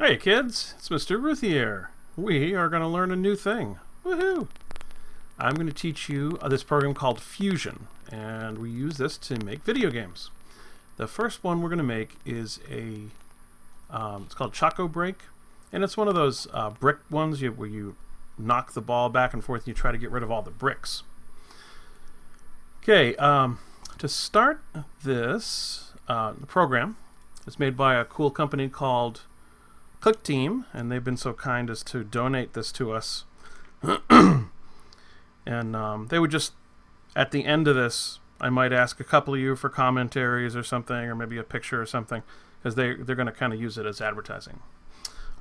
Hey kids, it's Mr. Ruthie here. We are going to learn a new thing. Woohoo! I'm going to teach you this program called Fusion, and we use this to make video games. The first one we're going to make is it's called chocobreak, and it's one of those brick ones where you knock the ball back and forth and you try to get rid of all the bricks. Okay, to start this, the program is made by a cool company called Team, and they've been so kind as to donate this to us. And they would just, at the end of this, I might ask a couple of you for commentaries or something, or maybe a picture or something, because they're going to kind of use it as advertising.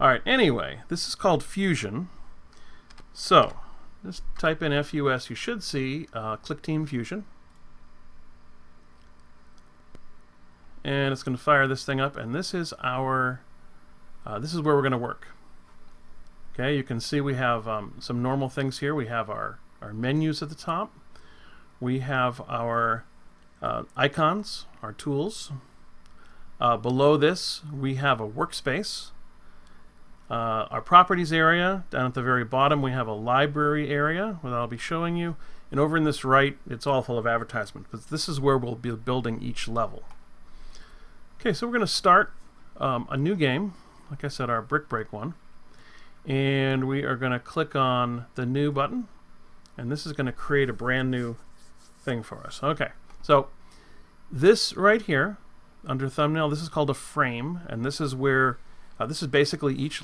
All right, anyway, this is called Fusion. So, just type in FUS. You should see Team Fusion. And it's going to fire this thing up, and this is our... this is where we're going to work. Okay, you can see we have some normal things here. We have our menus at the top. We have our icons, our tools. Below this, we have a workspace. Our properties area. Down at the very bottom, we have a library area that I'll be showing you. And over in this right, it's all full of advertisements. But this is where we'll be building each level. Okay, so we're going to start a new game. Like I said, our brick break one, and we are going to click on the new button, and this is going to create a brand new thing for us. Okay, so this right here under thumbnail, this is called a frame, and this is where this is basically each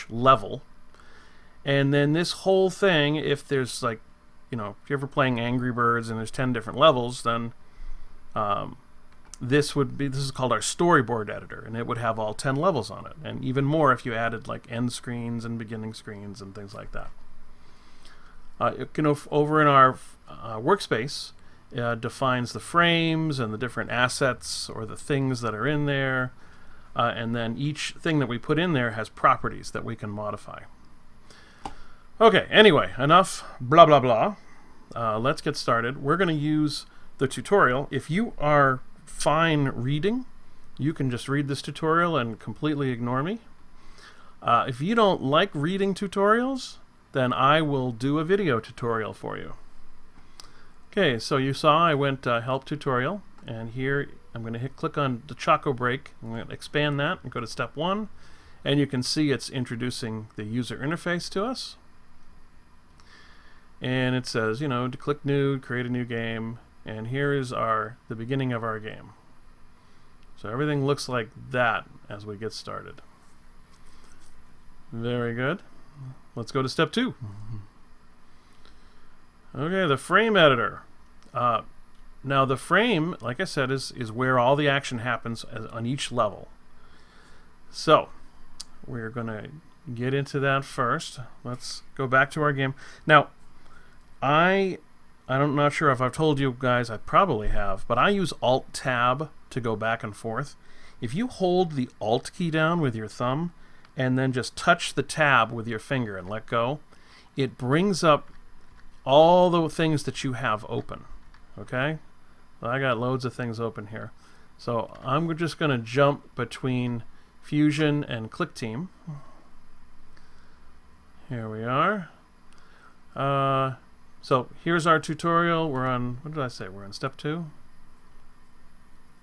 level, and then this whole thing, if there's like, if you're ever playing Angry Birds and there's 10 different levels, then this is called our storyboard editor, and it would have all 10 levels on it, and even more if you added like end screens and beginning screens and things like that. Over in our workspace, defines the frames and the different assets or the things that are in there, and then each thing that we put in there has properties that we can modify. Okay, anyway, enough blah blah blah. Let's get started. We're going to use the tutorial. If you are fine reading, you can just read this tutorial and completely ignore me. If you don't like reading tutorials, then I will do a video tutorial for you. Okay, so you saw I went help tutorial, and here I'm going to click on the chocobreak. I'm going to expand that and go to step 1, and you can see it's introducing the user interface to us. And it says, to click new, create a new game. And here is the beginning of our game. So everything looks like that as we get started. Very good. Let's go to step 2. Okay, the frame editor. Now the frame, like I said, is where all the action happens on each level. So we're going to get into that first. Let's go back to our game. Now, I'm not sure if I've told you guys, I probably have, but I use Alt-Tab to go back and forth. If you hold the Alt key down with your thumb and then just touch the tab with your finger and let go, it brings up all the things that you have open. Okay? Well, I got loads of things open here. So I'm just going to jump between Fusion and ClickTeam. Here we are. So here's our tutorial. We're on, what did I say? We're on step 2.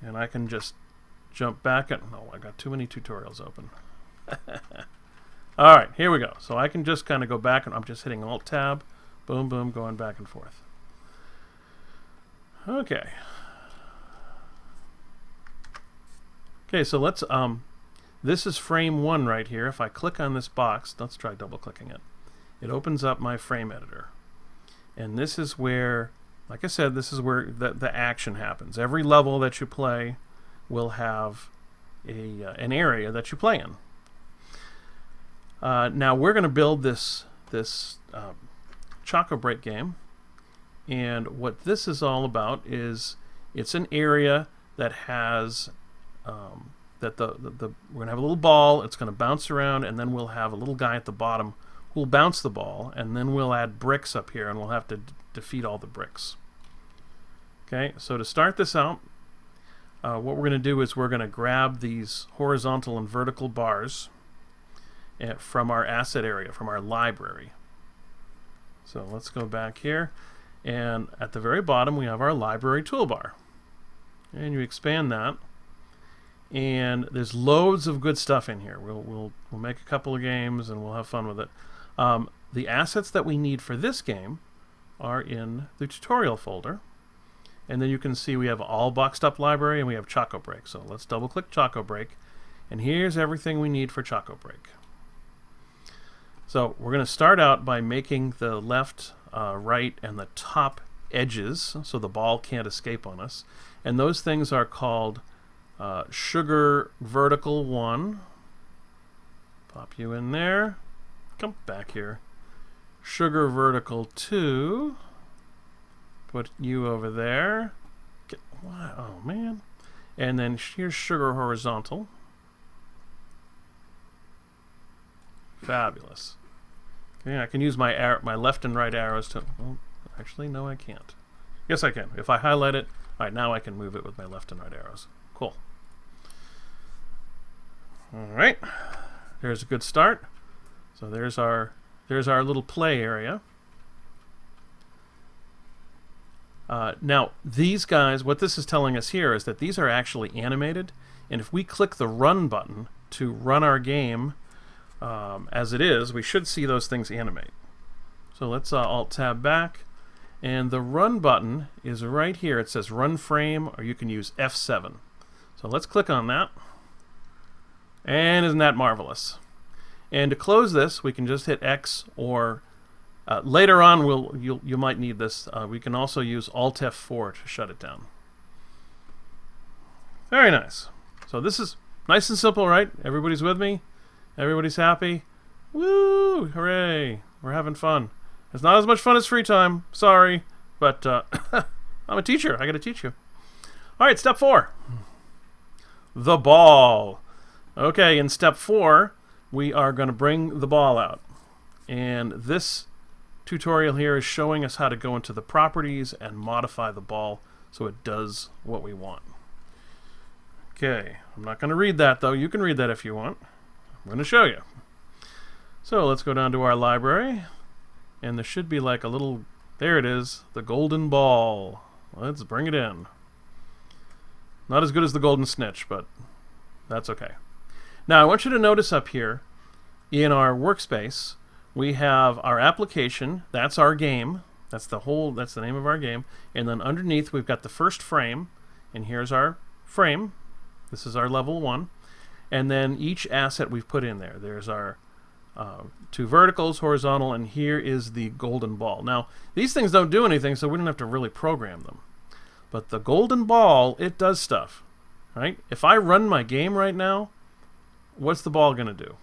And I can just jump back and, no, I got too many tutorials open. All right, here we go. So I can just kind of go back, and I'm just hitting Alt-Tab, boom, boom, going back and forth. Okay. Okay, so let's, this is frame 1 right here. If I click on this box, let's try double-clicking it. It opens up my frame editor. And this is where, like I said, this is where the action happens. Every level that you play will have an area that you play in. Now we're going to build this chocobreak game, and what this is all about is it's an area that has we're going to have a little ball. It's going to bounce around, and then we'll have a little guy at the bottom. We'll bounce the ball, and then we'll add bricks up here, and we'll have to defeat all the bricks. Okay, so to start this out, what we're going to do is we're going to grab these horizontal and vertical bars from our asset area, from our library. So let's go back here, and at the very bottom we have our library toolbar. And you expand that, and there's loads of good stuff in here. We'll make a couple of games and we'll have fun with it. The assets that we need for this game are in the tutorial folder. And then you can see we have all boxed up library and we have chocobreak. So let's double click chocobreak, and here's everything we need for chocobreak. So we're going to start out by making the left, right, and the top edges so the ball can't escape on us. And those things are called sugar vertical 1. Pop you in there. Come back here. Sugar vertical 2. Put you over there. Oh, man. And then here's sugar horizontal. Fabulous. Okay, I can use my left and right arrows to... Well, actually, no, I can't. Yes, I can. If I highlight it, all right, now I can move it with my left and right arrows. Cool. All right. There's a good start. So there's our little play area. Now, these guys, what this is telling us here is that these are actually animated, and if we click the run button to run our game as it is, we should see those things animate. So let's Alt-Tab back, and the run button is right here. It says run frame, or you can use F7. So let's click on that, and isn't that marvelous? And to close this, we can just hit X, or later on you might need this. We can also use Alt F4 to shut it down. Very nice. So this is nice and simple, right? Everybody's with me? Everybody's happy? Woo! Hooray! We're having fun. It's not as much fun as free time. Sorry, but I'm a teacher. I got to teach you. All right, step 4. The ball. Okay, in step 4, we are going to bring the ball out. And this tutorial here is showing us how to go into the properties and modify the ball so it does what we want. Okay, I'm not going to read that though. You can read that if you want. I'm going to show you. So let's go down to our library, and there should be like a little, there it is, the golden ball. Let's bring it in. Not as good as the golden snitch, but that's okay. Now I want you to notice up here in our workspace we have our application. That's our game. That's the name of our game. And then underneath we've got the first frame, and here's our frame. This is our level 1. And then each asset we've put in there. There's our 2 verticals, horizontal, and here is the golden ball. Now these things don't do anything, so we don't have to really program them. But the golden ball, it does stuff, right? If I run my game right now, what's the ball going to do?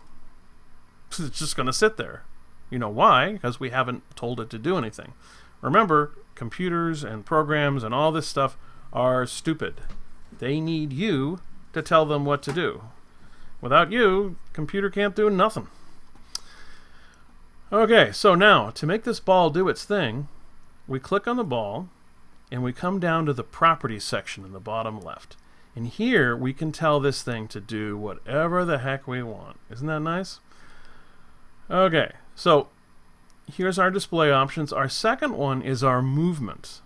It's just going to sit there. You know why? Because we haven't told it to do anything. Remember, computers and programs and all this stuff are stupid. They need you to tell them what to do. Without you, computer can't do nothing. Okay, so now, to make this ball do its thing, we click on the ball, and we come down to the properties section in the bottom left. And here, we can tell this thing to do whatever the heck we want. Isn't that nice? Okay, so here's our display options. Our second one is our movement.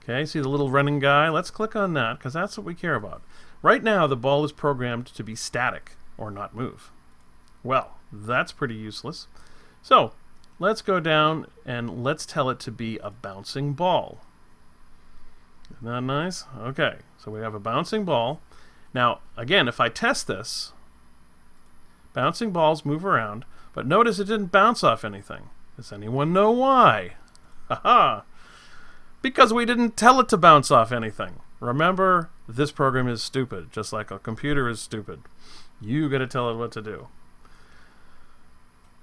Okay, see the little running guy? Let's click on that, because that's what we care about. Right now, the ball is programmed to be static, or not move. Well, that's pretty useless. So, let's go down and let's tell it to be a bouncing ball. Isn't that nice? Okay, so we have a bouncing ball. Now, again, if I test this, bouncing balls move around, but notice it didn't bounce off anything. Does anyone know why? Haha! Because we didn't tell it to bounce off anything. Remember, this program is stupid, just like a computer is stupid. You gotta tell it what to do.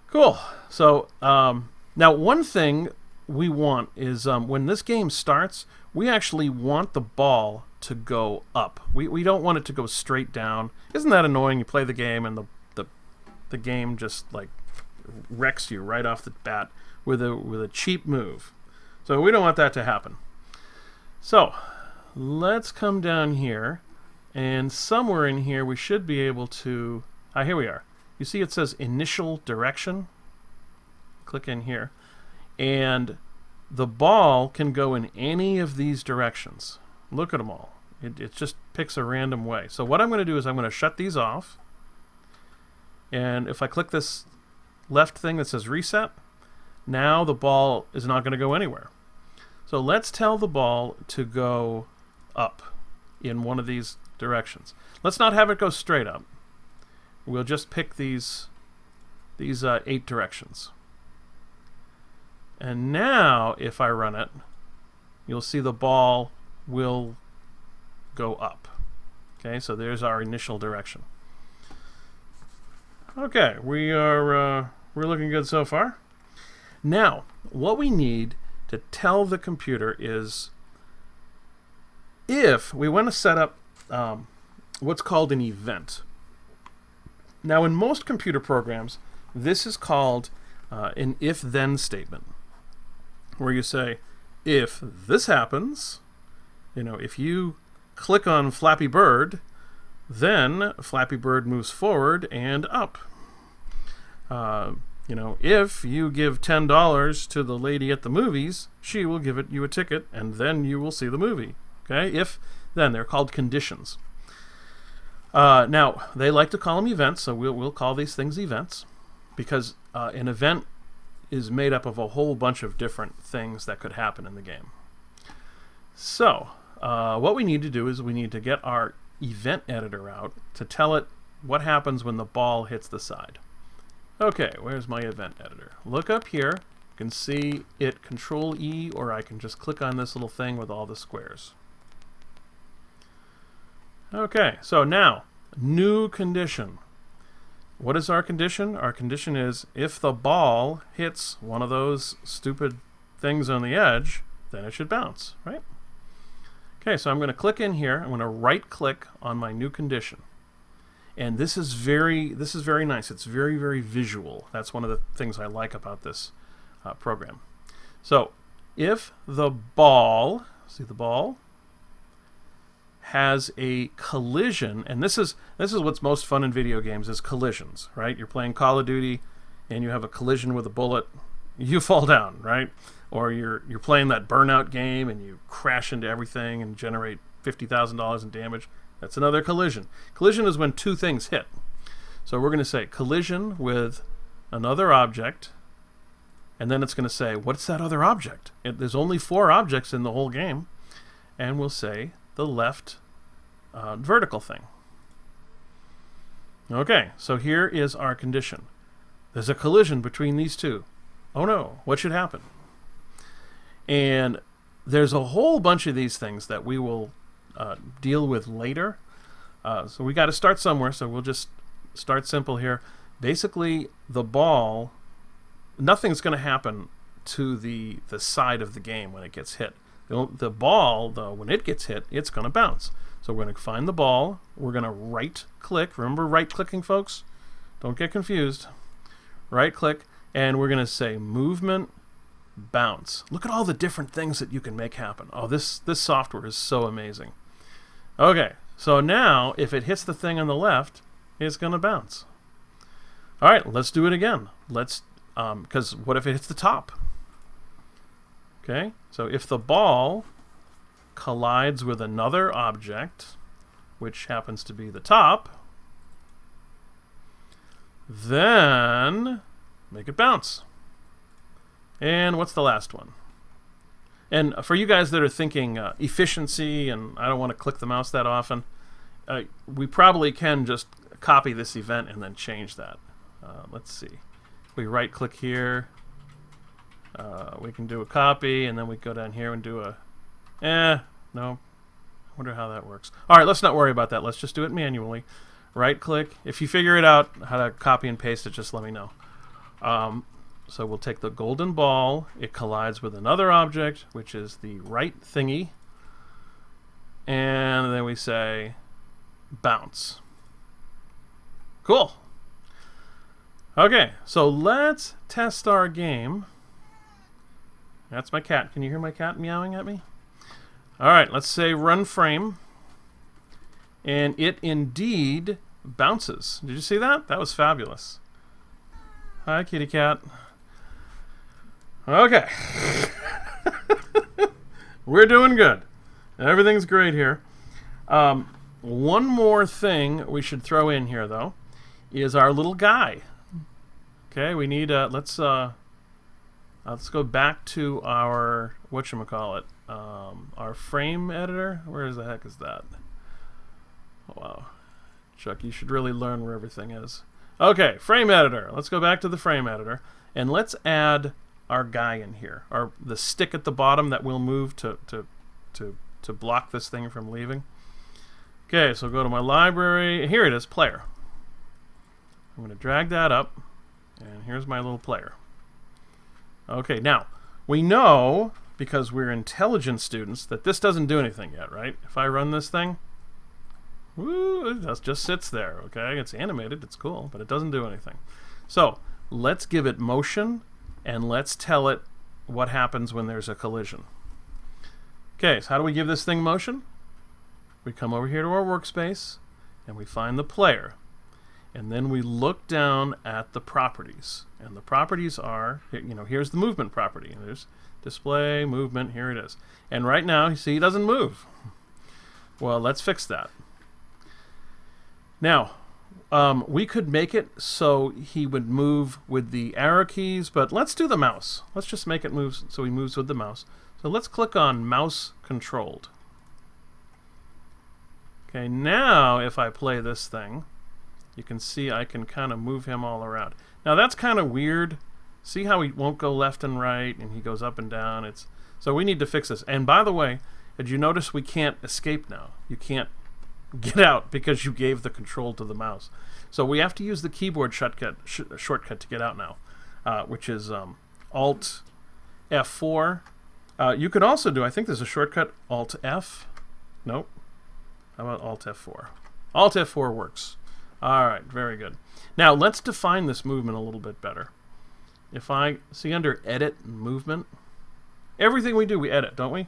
Cool. So, now one thing we want is when this game starts, we actually want the ball to go up. We don't want it to go straight down. Isn't that annoying? You play the game and the game just like wrecks you right off the bat with a cheap move. So we don't want that to happen. So let's come down here And somewhere in here we should be able to... here we are. You see it says initial direction? Click in here. And the ball can go in any of these directions. Look at them all. It just picks a random way. So what I'm going to do is I'm going to shut these off. And if I click this left thing that says reset, now the ball is not going to go anywhere. So let's tell the ball to go up in one of these directions. Let's not have it go straight up. We'll just pick these 8 directions. And now, if I run it, you'll see the ball will go up. Okay, so there's our initial direction. Okay, we're looking good so far. Now, what we need to tell the computer is if we want to set up what's called an event. Now, in most computer programs, this is called an if-then statement, where you say, if this happens, if you click on Flappy Bird, then Flappy Bird moves forward and up. If you give $10 to the lady at the movies, she will give you a ticket, and then you will see the movie. Okay? If, then. They're called conditions. Now, they like to call them events, so we'll call these things events, because an event is made up of a whole bunch of different things that could happen in the game. So, what we need to do is we need to get our event editor out to tell it what happens when the ball hits the side. Okay, where's my event editor? Look up here. You can see it Control-E, or I can just click on this little thing with all the squares. Okay, so now, new condition. What is our condition? Our condition is if the ball hits one of those stupid things on the edge, then it should bounce, right? Okay, so I'm going to click in here. I'm going to right-click on my new condition. And this is very nice. It's very, very visual. That's one of the things I like about this program. So, if the ball, see the ball, has a collision, and this is what's most fun in video games is collisions, right? You're playing Call of Duty, and you have a collision with a bullet, you fall down, right? Or you're playing that Burnout game, and you crash into everything and generate $50,000 in damage. That's another collision. Collision is when two things hit. So we're going to say collision with another object, and then it's going to say, what's that other object? There's only 4 objects in the whole game, and we'll say the left vertical thing. Okay, so here is our condition. There's a collision between these two. Oh no, what should happen? And there's a whole bunch of these things that we will deal with later. So we got to start somewhere, so we'll just start simple here. Basically, the ball, nothing's going to happen to the side of the game when it gets hit. The ball, though, when it gets hit, it's going to bounce. So we're going to find the ball. We're going to right-click. Remember right-clicking, folks? Don't get confused. Right-click, and we're going to say movement, bounce. Look at all the different things that you can make happen. Oh, this software is so amazing. Okay, so now if it hits the thing on the left, it's going to bounce. All right, let's do it again. Because what if it hits the top? Okay, so if the ball collides with another object, which happens to be the top, then make it bounce. And what's the last one? And for you guys that are thinking efficiency, and I don't want to click the mouse that often, we probably can just copy this event and then change that. Let's see. We right-click here. We can do a copy, and then we go down here and do a... no. I wonder how that works. All right, let's not worry about that. Let's just do it manually. Right-click. If you figure it out, how to copy and paste it, just let me know. So we'll take the golden ball. It collides with another object, which is the right thingy. And then we say bounce. Cool. Okay, so let's test our game. That's my cat. Can you hear my cat meowing at me? All right, let's say run frame. And it indeed bounces. Did you see that? That was fabulous. Hi, kitty cat. Okay. We're doing good. Everything's great here. One more thing we should throw in here, though, is our little guy. Okay, we need let's go back to our whatchamacallit, our frame editor. Where the heck is that? Oh, wow, Chuck, you should really learn where everything is. Okay, frame editor. Let's go back to the frame editor and let's add our guy in here, the stick at the bottom that we'll move to block this thing from leaving. Okay, so go to my library. Here it is, player. I'm going to drag that up, and here's my little player. Okay, now, we know, because we're intelligent students, that this doesn't do anything yet, right? If I run this thing, woo, it just sits there, okay? It's animated, it's cool, but it doesn't do anything. So, let's give it motion, and let's tell it what happens when there's a collision. Okay, so how do we give this thing motion? We come over here to our workspace, and we find the player. And then we look down at the properties. And the properties are, here's the movement property. And there's display, movement, here it is. And right now, you see he doesn't move. Well, let's fix that. Now, we could make it so he would move with the arrow keys, but let's do the mouse. Let's just make it move so he moves with the mouse. So let's click on mouse controlled. Okay, now if I play this thing, you can see I can kind of move him all around. Now that's kind of weird. See how he won't go left and right and he goes up and down? So we need to fix this. And by the way, did you notice we can't escape now? You can't get out because you gave the control to the mouse. So we have to use the keyboard shortcut to get out now, which is Alt F4. You could also do, I think there's a shortcut, Alt F. Nope. How about Alt F4? Alt F4 works. All right, very good. Now let's define this movement a little bit better. If I see under Edit Movement, everything we do we edit, don't we?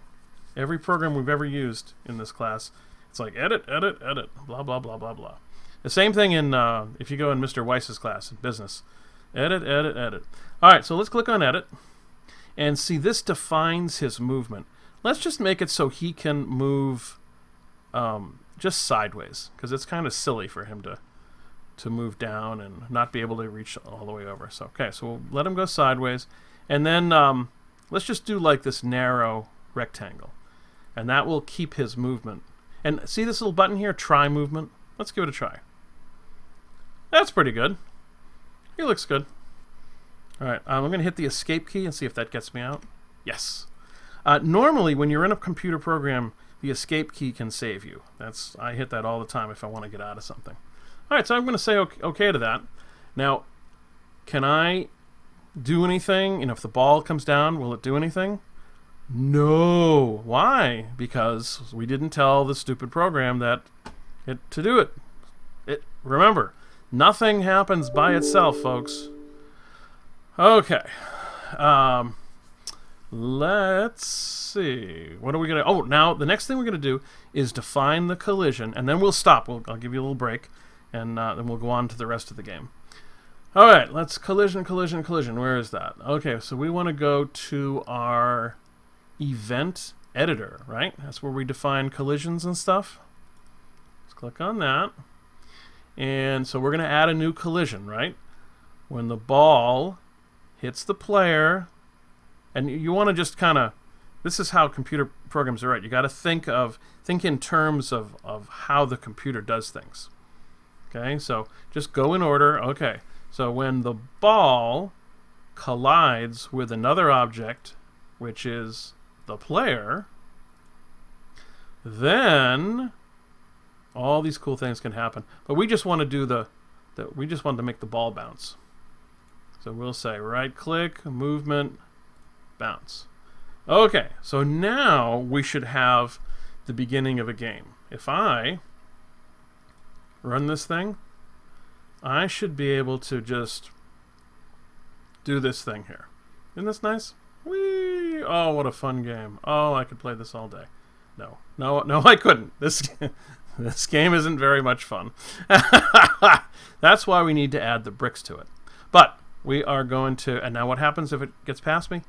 Every program we've ever used in this class, it's like edit, edit, edit, blah, blah, blah, blah, blah. The same thing in if you go in Mr. Weiss's class in business. Edit, edit, edit. All right, so let's click on Edit. And see, this defines his movement. Let's just make it so he can move just sideways, because it's kind of silly for him to move down and not be able to reach all the way over. So, okay, so we'll let him go sideways. And then let's just do like this narrow rectangle. And that will keep his movement. And see this little button here, try movement? Let's give it a try. That's pretty good. He looks good. All right, I'm going to hit the escape key and see if that gets me out. Yes. Normally, when you're in a computer program, the escape key can save you. I hit that all the time if I want to get out of something. All right, so I'm going to say okay to that. Now, can I do anything? If the ball comes down, will it do anything? No. Why? Because we didn't tell the stupid program to do it. Remember, nothing happens by itself, folks. Okay. Let's see. What are we going to... Oh, now the next thing we're going to do is define the collision, and then we'll stop. I'll give you a little break, and then we'll go on to the rest of the game. All right, let's collision. Where is that? Okay, so we want to go to our event editor, right? That's where we define collisions and stuff. Let's click on that. And so we're going to add a new collision, right? When the ball hits the player, and you want to just kind of, this is how computer programs are, right? You got to think in terms of how the computer does things. Okay, so just go in order. Okay, so when the ball collides with another object, which is the player, then all these cool things can happen. But we just want to do we just want to make the ball bounce. So we'll say right click, movement, bounce. Okay, so now we should have the beginning of a game. If I run this thing, I should be able to just do this thing here. Isn't this nice? Whee! Oh, what a fun game. Oh, I could play this all day. No, I couldn't. This This game isn't very much fun. That's why we need to add the bricks to it. But we are going to... And now what happens if it gets past me?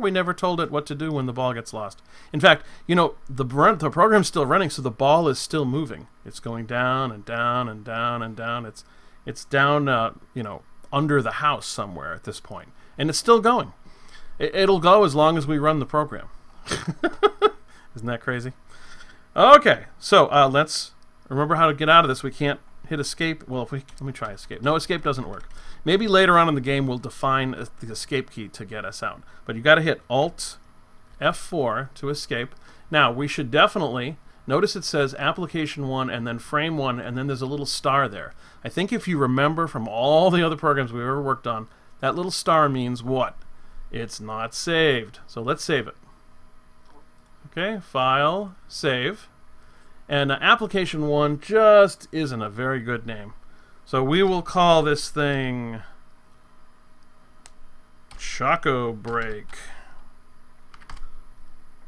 We never told it what to do when the ball gets lost. In fact, you know, the program's still running, so the ball is still moving. It's going down and down and down and down. It's down, you know, under the house somewhere at this point. And it's still going. It'll go as long as we run the program. Isn't that crazy? Okay, so let's remember how to get out of this. We can't hit escape. Well, let me try escape. No, escape doesn't work. Maybe later on in the game we'll define the escape key to get us out. But you got to hit Alt F4 to escape. Now, we should definitely notice it says Application 1 and then Frame 1, and then there's a little star there. I think if you remember from all the other programs we've ever worked on, that little star means what? It's not saved. So let's save it. Okay, File, Save. And Application 1 just isn't a very good name. So we will call this thing chocobreak.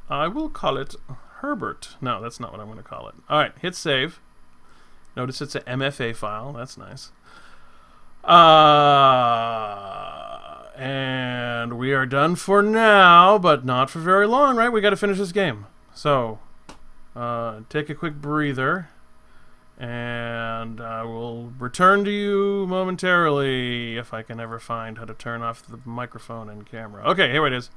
I will call it Herbert. No, that's not what I'm going to call it. All right, hit save. Notice it's an MFA file. That's nice. And we are done for now, but not for very long, right? We got to finish this game. So take a quick breather. And I will return to you momentarily if I can ever find how to turn off the microphone and camera. Okay, here it is.